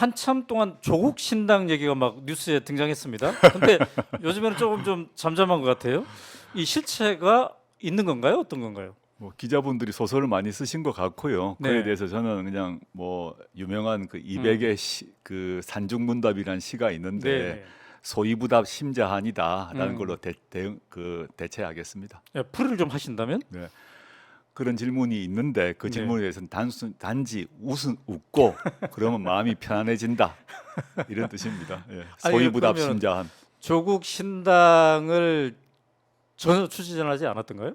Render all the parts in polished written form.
한참 동안 조국 신당 얘기가 막 뉴스에 등장했습니다. 근데 요즘에는 조금 좀 잠잠한 것 같아요. 이 실체가 있는 건가요? 어떤 건가요? 뭐 기자분들이 소설을 많이 쓰신 것 같고요. 그에 네. 대해서 저는 그냥 뭐 유명한 그 음. 이백의 그 산중문답이라는 시가 네, 있는데 네. 소이부답 심자한이다라는 걸로 음. 대체하겠습니다. 예, 풀이를 좀 하신다면? 네. 그런 질문이 있는데 그 네. 질문에 대해서는 단지 웃고 그러면 마음이 편안해진다 이런 뜻입니다. 예. 아니 소이부답 그러면 심자한. 조국 신당을 전혀 추진하지 않았던가요?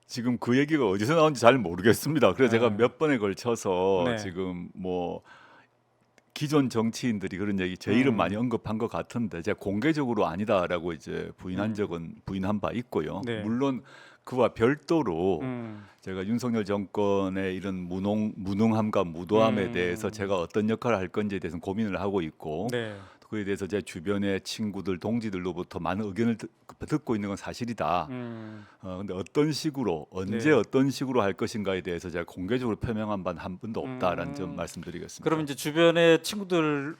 지금 그 얘기가 어디서 나온지 잘 모르겠습니다. 그래서 제가 예. 몇 번에 걸쳐서 네. 지금 뭐 기존 정치인들이 그런 얘기 제 이름 많이 음. 언급한 것 같은데 제가 공개적으로 아니다라고 이제 음. 부인한 바 있고요. 네. 물론 그와 별도로 음. 제가 윤석열 정권의 이런 무능함과 무도함에 대해서 음. 제가 어떤 역할을 할 건지에 대해서 고민을 하고 있고 네. 그에 대해서 제 주변의 친구들, 동지들로부터 많은 의견을 듣고 있는 건 사실이다. 음. 근데 어떤 식으로 언제 네. 어떤 식으로 할 것인가에 대해서 제가 공개적으로 표명한 바는 한 번도 없다라는 점 음. 그럼 말씀드리겠습니다. 이제 주변의 친구들이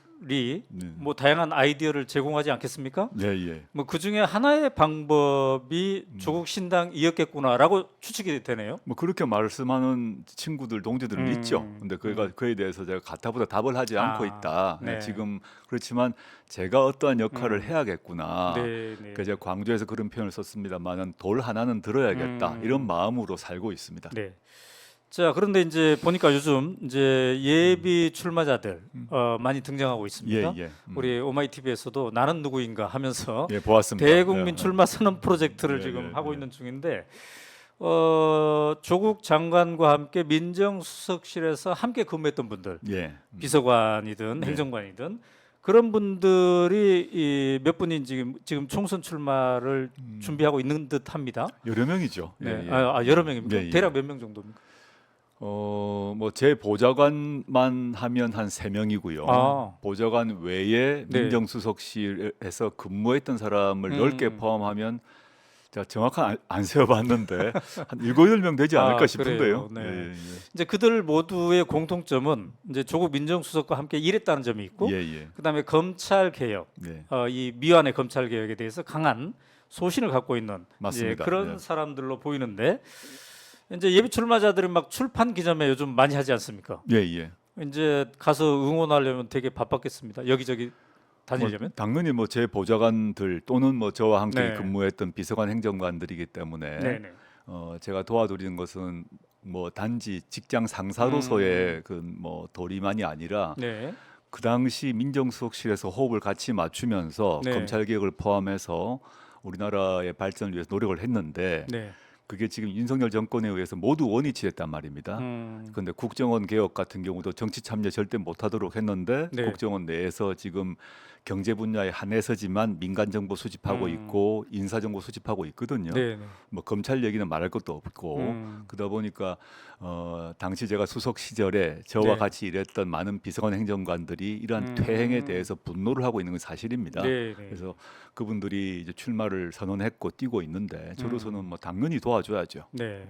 네. 뭐 다양한 아이디어를 제공하지 않겠습니까? 네, 예. 뭐 그 중에 하나의 방법이 조국 신당이었겠구나라고 추측이 되네요. 뭐 그렇게 말씀하는 친구들, 동지들은 있죠. 음. 근데 음. 그에 대해서 제가 가타부타 답을 하지 않고 아. 있다. 네. 지금 그렇지만 제가 어떠한 역할을 음. 해야겠구나. 네, 네. 그 제가 광주에서 그런 표현을 썼습니다만은 돌 하나는 들어야겠다. 이런 음. 마음으로 살고 있습니다. 네. 자, 그런데 이제 보니까 요즘 이제 예비 출마자들 많이 등장하고 예, 있습니다. 예. 우리 오마이TV에서도 나는 누구인가 하면서 예, 보았습니다. 대국민 예, 출마 선언 프로젝트를 예, 지금 예, 하고 예. 있는 중인데 조국 장관과 함께 민정수석실에서 함께 근무했던 분들, 예. 비서관이든 네. 행정관이든 그런 분들이 몇 분이 지금 총선 출마를 준비하고 있는 듯합니다. 여러 명이죠. 네, 예, 예. 여러 명입니까? 예, 예. 대략 몇 명 정도입니까? 뭐 제 보좌관만 하면 한 세명이고요. 아, 보좌관 외에 네. 민정수석실에서 근무했던 사람을 넓게 음. 포함하면 제가 정확한 안 세어봤는데 한 7, 8명 되지 않을까 그래요. 싶은데요. 예, 네. 예, 이제 그들 모두의 공통점은 이제 조국 민정수석과 함께 일했다는 점이 있고, 예. 예, 그다음에 검찰 개혁, 네. 이 미완의 검찰 개혁에 대해서 강한 소신을 갖고 있는 이제 맞습니다. 그런 네. 사람들로 보이는데, 이제 예비 출마자들은 막 출판 기념회 요즘 많이 하지 않습니까? 예, 예. 이제 가서 응원하려면 되게 바빴겠습니다. 여기저기 뭐 다니려면. 당연히 뭐 제 보좌관들 또는 뭐 저와 함께 네. 근무했던 비서관 행정관들이기 때문에 네, 네. 제가 도와드리는 것은 뭐 단지 직장 상사로서의 그 뭐 도리만이 아니라 네. 그 당시 민정수석실에서 호흡을 같이 맞추면서 네. 검찰 개혁을 포함해서 우리나라의 발전을 위해서 노력을 했는데 네. 그게 지금 윤석열 정권에 의해서 모두 원위치 됐단 말입니다. 음. 그런데 국정원 개혁 같은 경우도 정치 참여 절대 못하도록 했는데 네. 국정원 내에서 지금 경제 분야에 한해서지만 민간 정보 수집하고 있고 인사 정보 수집하고 있거든요. 네, 네. 뭐 검찰 얘기는 말할 것도 없고 그러다 보니까 당시 제가 수석 시절에 저와 네. 같이 일했던 많은 비서관 행정관들이 이러한 퇴행에 대해서 분노를 하고 있는 건 사실입니다. 네, 네. 그래서 그분들이 이제 출마를 선언했고 뛰고 있는데 저로서는 뭐 당연히 도와줘야죠. 네.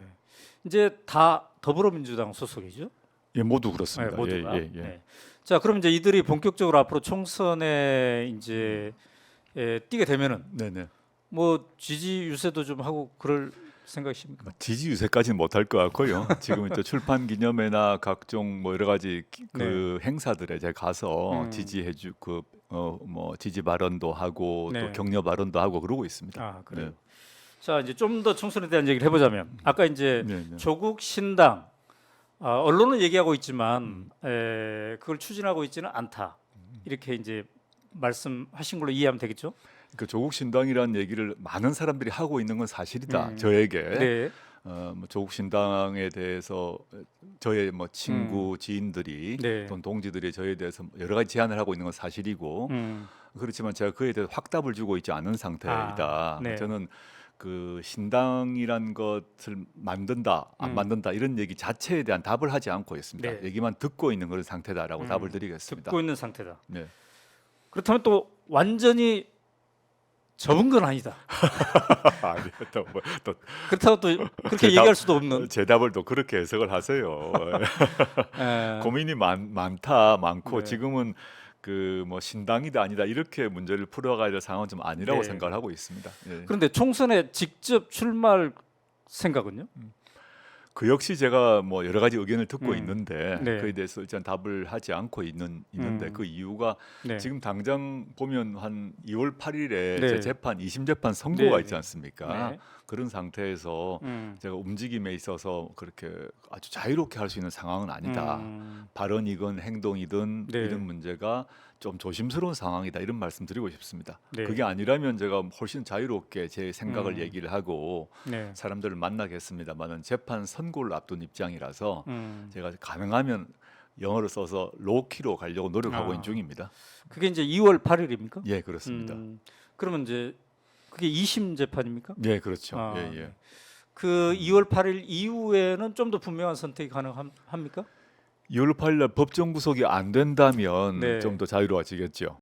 이제 다 더불어민주당 소속이죠? 예, 모두 네, 그렇습니다. 모두가. 예, 예, 예. 네. 자, 그럼 이제 이들이 본격적으로 앞으로 총선에 이제 뛰게 되면은 네네. 뭐 지지 유세도 좀 하고 그럴 생각이십니까? 지지 유세까지는 못할 것 같고요. 지금 또 출판 기념회나 각종 뭐 여러 가지 그 행사들에 제가 가서 지지해주 뭐 지지 발언도 하고 또 네. 격려 발언도 하고 그러고 있습니다. 아, 그래요. 네. 자, 이제 좀 더 총선에 대한 얘기를 해보자면 아까 이제 네, 네. 조국 신당 언론은 얘기하고 있지만 그걸 추진하고 있지는 않다. 이렇게 이제 말씀하신 걸로 이해하면 되겠죠? 그 조국 신당이라는 얘기를 많은 사람들이 하고 있는 건 사실이다. 저에게 네. 뭐 조국 신당에 대해서 저의 뭐 친구 지인들이 네. 또는 동지들이 저에 대해서 여러 가지 제안을 하고 있는 건 사실이고 그렇지만 제가 그에 대해서 확답을 주고 있지 않은 상태이다. 네. 저는 그 신당이란 것을 만든다 안 만든다 이런 얘기 자체에 대한 답을 하지 않고 있습니다. 네. 얘기만 듣고 있는 그런 상태다라고 답을 드리겠습니다. 듣고 있는 상태다. 네. 그렇다면 또 완전히 접은 건 아니다. 아니, 또 그렇다고 또 그렇게 제 얘기할 답- 수도 없는. 제 답을 또 그렇게 해석을 하세요. 고민이 많고 네. 지금은 그 뭐 신당이다 아니다 이렇게 문제를 풀어가야 될 상황은 좀 아니라고 네. 생각을 하고 있습니다. 예. 그런데 총선에 직접 출마할 생각은요? 그 역시 제가 뭐 여러 가지 의견을 듣고 음. 있는데 네. 그에 대해서 일단 답을 하지 않고 있는데 음. 그 이유가 네. 지금 당장 보면 한 2월 8일에 네. 제 재판 2심 재판 선고가 네. 있지 않습니까? 네. 그런 상태에서 제가 움직임에 있어서 그렇게 아주 자유롭게 할 수 있는 상황은 아니다. 발언이건 행동이든 네. 이런 문제가 좀 조심스러운 상황이다 이런 말씀 드리고 싶습니다. 네. 그게 아니라면 제가 훨씬 자유롭게 제 생각을 음. 얘기를 하고 네. 사람들을 만나겠습니다만은 재판 선고를 앞둔 입장이라서 음. 제가 가능하면 영어를 써서 로키로 가려고 노력하고 아. 있는 중입니다. 그게 이제 2월 8일입니까? 예, 그렇습니다. 그러면 이제 그게 2심 재판입니까? 예, 그렇죠. 아, 예, 예. 그 2월 8일 이후에는 좀 더 분명한 선택이 가능합니까? 2월 8일 날 법정 구속이 안 된다면 네. 좀 더 자유로워지겠죠.